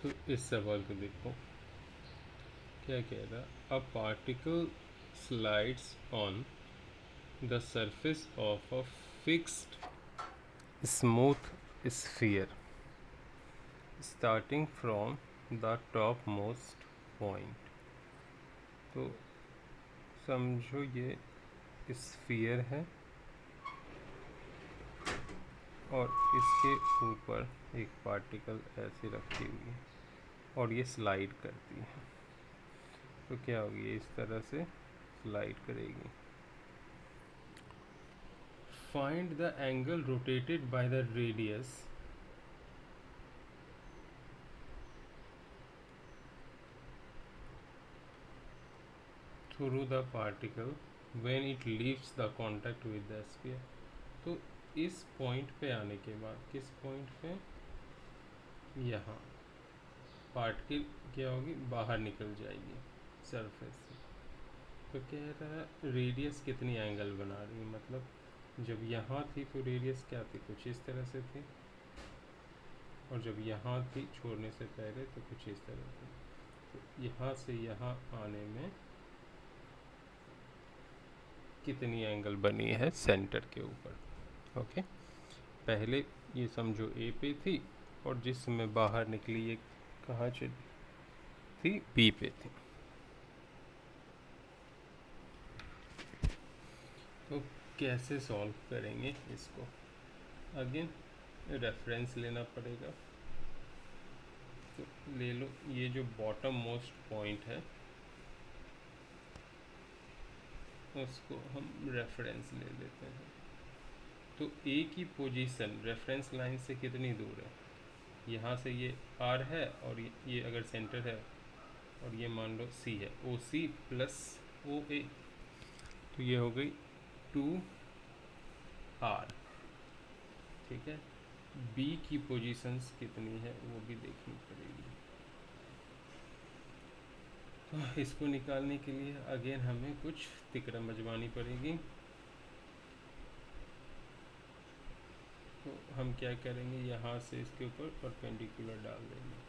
तो इस सवाल को देखो, क्या कह रहा। A particle slides on the surface of a fixed smooth sphere starting from the top most point. तो समझो ये स्फीयर है और इसके ऊपर एक पार्टिकल ऐसे रखी हुई है और ये स्लाइड करती है। तो क्या होगी, ये इस तरह से स्लाइड करेगी। Find the angle rotated by the radius through the particle when it leaves the contact with the sphere. तो इस पॉइंट पे आने के बाद, किस पॉइंट पे, यहाँ पार्टिकल क्या होगी, बाहर निकल जाएगी सरफेस से। तो कह रहा है रेडियस कितनी एंगल बना रही है, मतलब जब यहाँ थी तो रेडियस क्या थी, कुछ इस तरह से थी, और जब यहाँ थी छोड़ने से पहले तो कुछ इस तरह थी। तो यहाँ से यहाँ आने में कितनी एंगल बनी है सेंटर के ऊपर। ओके, पहले ये समझो ए पे थी और जिस समय बाहर निकली ये कहाँ चली थी, बी पे थी। तो कैसे सॉल्व करेंगे इसको, अगेन रेफरेंस लेना पड़ेगा। तो ले लो ये जो बॉटम मोस्ट पॉइंट है उसको हम रेफरेंस ले लेते हैं। तो ए की पोजीशन रेफरेंस लाइन से कितनी दूर है, यहाँ से ये आर है और ये अगर सेंटर है और ये मान लो सी है, ओ सी प्लस ओ ए, तो ये हो गई 2 आर। ठीक है, बी की पोजीशंस कितनी है वो भी देखनी पड़ेगी। तो इसको निकालने के लिए अगेन हमें कुछ तिकड़म बजवानी पड़ेगी। तो हम क्या करेंगे, यहाँ से इसके ऊपर परपेंडिकुलर डाल देंगे।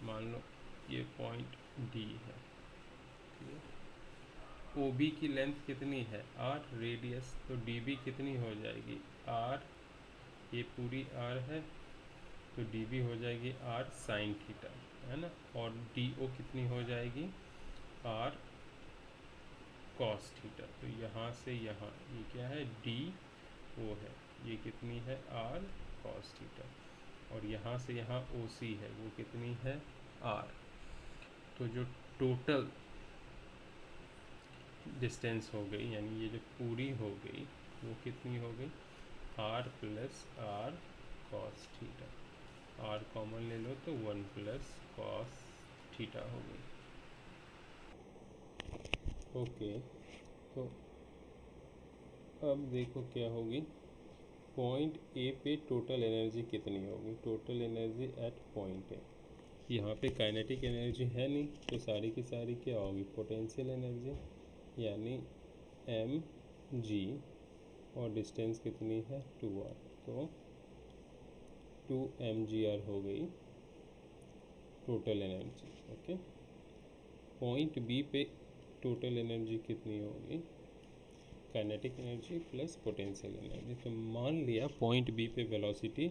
मान लो ये पॉइंट डी है, ओ बी की लेंथ कितनी है आर, रेडियस, तो डी बी कितनी हो जाएगी आर, ये पूरी आर है तो डी बी हो जाएगी आर साइन थीटा, है ना। और डी ओ कितनी हो जाएगी आर कॉस थीटा। तो यहाँ से यहाँ ये क्या है, डी ओ है, ये कितनी है आर कॉस थीटा। और यहाँ से यहाँ ओ सी है, वो कितनी है आर। तो जो टोटल डिस्टेंस हो गई, यानी ये जो पूरी हो गई वो कितनी हो गई, R plus R cos theta. R common ले लो तो 1 प्लस कॉस थीटा हो गई। ओके, तो अब देखो क्या होगी, पॉइंट ए पे टोटल एनर्जी कितनी होगी, total energy eight point A. यहाँ पे काइनेटिक एनर्जी है नहीं तो सारी की सारी क्या होगी, पोटेंशियल एनर्जी, यानी एम जी, और डिस्टेंस कितनी है 2r, तो 2 mgr हो गई total energy. Okay, point B पे टोटल एनर्जी कितनी होगी, kinetic energy plus potential energy. तो मान लिया पॉइंट बी पे वेलोसिटी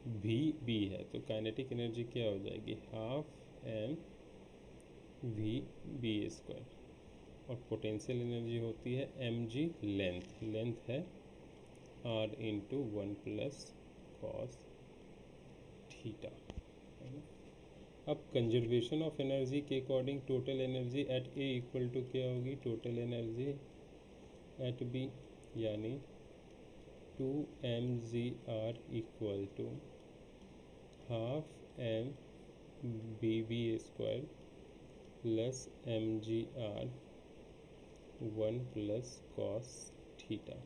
वी बी है, तो काइनेटिक एनर्जी क्या हो जाएगी, half M V B square, और पोटेंशियल एनर्जी होती है एम जी लेंथ, लेंथ है R into 1 plus cos theta. अब कंजर्वेशन ऑफ एनर्जी के according total energy at A equal to क्या होगी, टोटल एनर्जी एट बी, यानी 2 mgr equal to half M B B square plus mgr 1 plus cos theta.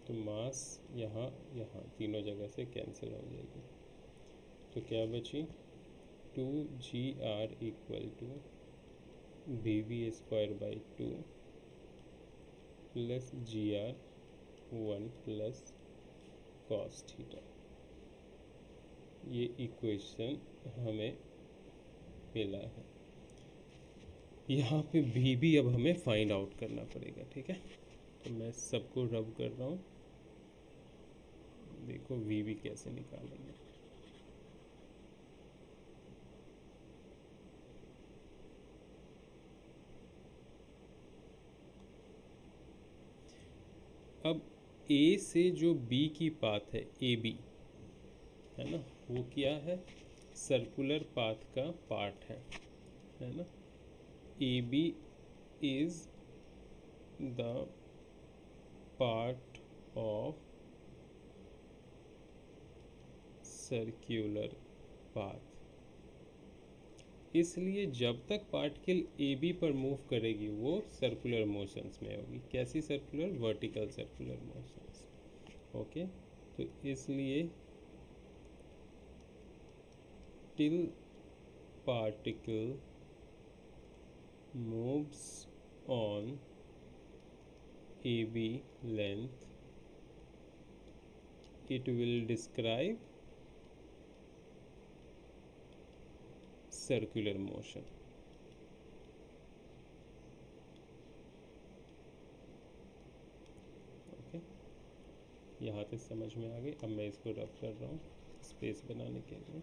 तो mass यहाँ यहाँ तीनों जगह से कैंसिल हो जाएगी, तो क्या बची 2gr equal to V V square by 2 plus G R 1 plus cos theta. ये इक्वेशन हमें मिला है। यहाँ पे भी अब हमें फाइंड आउट करना पड़ेगा, ठीक है। तो मैं सबको रब कर रहा हूँ, देखो भी कैसे निकालेंगे। अब ए से जो बी की पाथ है, ए बी है ना, वो क्या है, सर्कुलर पाथ का पार्ट है ना। A B is the part of circular path. इसलिए जब तक पार्टिकल ए बी पर मूव करेगी वो सर्कुलर मोशंस में होगी। कैसी circular, vertical circular motions. Okay, तो इसलिए till particle moves on AB length, it will describe circular motion. Okay, यहाँ तक समझ में आ गई। अब मैं इसको रब कर रहा हूँ स्पेस बनाने के लिए।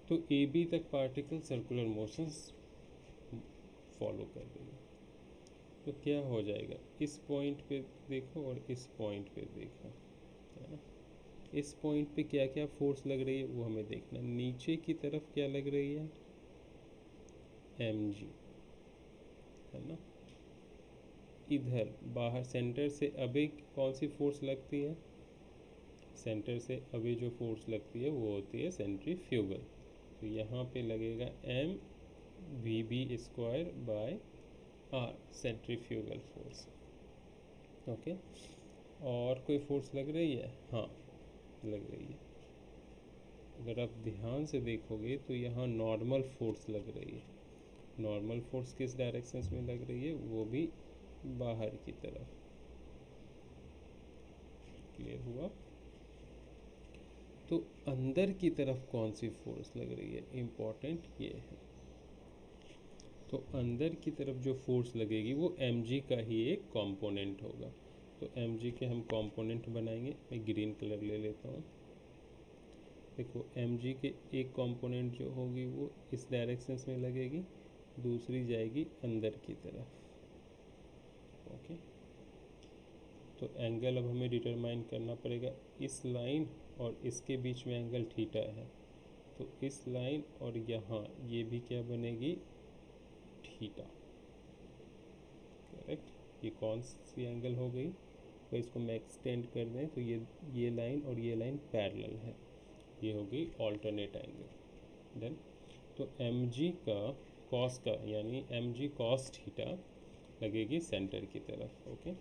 तो ए बी तक पार्टिकल सर्कुलर मोशंस फॉलो कर रही है। तो क्या हो जाएगा, इस पॉइंट पे देखो और इस पॉइंट पे देखो, है ना। इस पॉइंट पे क्या क्या फोर्स लग रही है वो हमें देखना। नीचे की तरफ क्या लग रही है, mg, है ना। इधर बाहर सेंटर से अबे कौन सी फोर्स लगती है, सेंटर से अबे जो फोर्स लगती है वो होती है सेंट्रीफ्यूगल। तो यहाँ पे लगेगा m V B square by R, centrifugal force. Okay, और कोई फोर्स लग रही है, हाँ लग रही है। अगर आप ध्यान से देखोगे तो यहाँ नॉर्मल फोर्स लग रही है। नॉर्मल फोर्स किस डायरेक्शंस में लग रही है, वो भी बाहर की तरफ। क्लियर हुआ। तो अंदर की तरफ कौन सी फोर्स लग रही है, इम्पॉर्टेंट ये है। तो अंदर की तरफ जो फोर्स लगेगी वो mg का ही एक कंपोनेंट होगा। तो mg के हम कंपोनेंट बनाएंगे। मैं ग्रीन कलर ले लेता हूँ। देखो mg के एक कंपोनेंट जो होगी वो इस डायरेक्शंस में लगेगी, दूसरी जाएगी अंदर की तरफ। ओके, तो एंगल अब हमें डिटरमाइन करना पड़ेगा। इस लाइन और इसके बीच में एंगल थीटा है, तो इस लाइन और यहाँ ये भी क्या बनेगी, थीटा। करेक्ट। ये कौन सी एंगल हो गई, तो इसको मैं एक्सटेंड कर दें तो ये लाइन और ये लाइन पैरेलल है, ये हो गई ऑल्टरनेट एंगल। देन तो mg का कॉस का यानी mg कॉस थीटा लगेगी सेंटर की तरफ। ओके,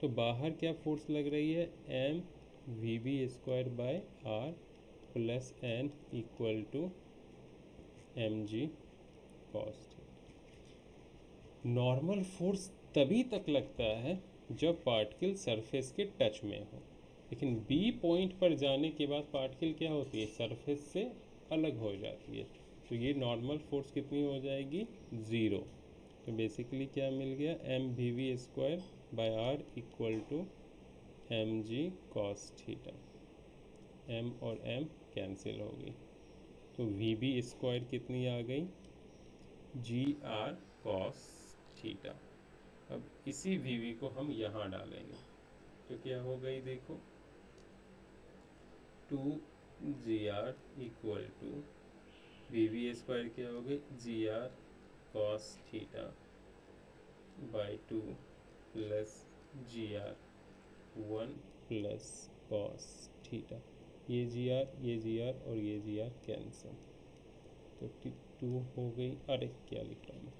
तो बाहर क्या फोर्स लग रही है, m V B square by R plus N equal to mg cos theta. Normal force तभी तक लगता है जब पार्टिकल सरफेस के टच में हो, लेकिन बी पॉइंट पर जाने के बाद पार्टिकल क्या होती है, सरफेस से अलग हो जाती है। तो ये नॉर्मल फोर्स कितनी हो जाएगी, ज़ीरो। तो बेसिकली क्या मिल गया, M V V square by R equal to M G cos theta. M और एम कैंसिल हो गई, तो वी बी स्क्वायर कितनी आ गई, जी आर कॉस थीटा। अब इसी वी वी को हम यहाँ डालेंगे तो क्या हो गई, देखो 2gr equal to V V square क्या हो गई, G R cos theta by 2 plus G R 1 plus cos theta. ये जी आर और ये जी आर कैंसिल, तो 2 हो गई, अरे क्या लिख रहा हूँ,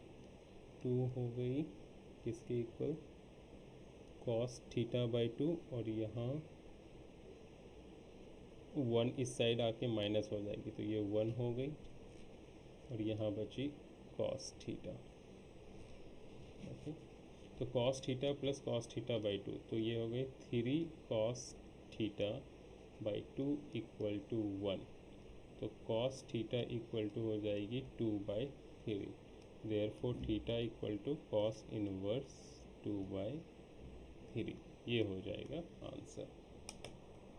2 हो गई किसके इक्वल, कॉस थीटा बाई 2, और यहाँ 1 इस साइड आके माइनस हो जाएगी तो ये 1 हो गई, और यहाँ बची कॉस थीटा। ओके, तो cos theta plus cos theta by 2, तो ये हो गई 3 cos theta by 2 equal to 1, तो cos थीटा इक्वल टू हो जाएगी 2/3, therefore theta equal to cos inverse 2/3, ये हो जाएगा आंसर।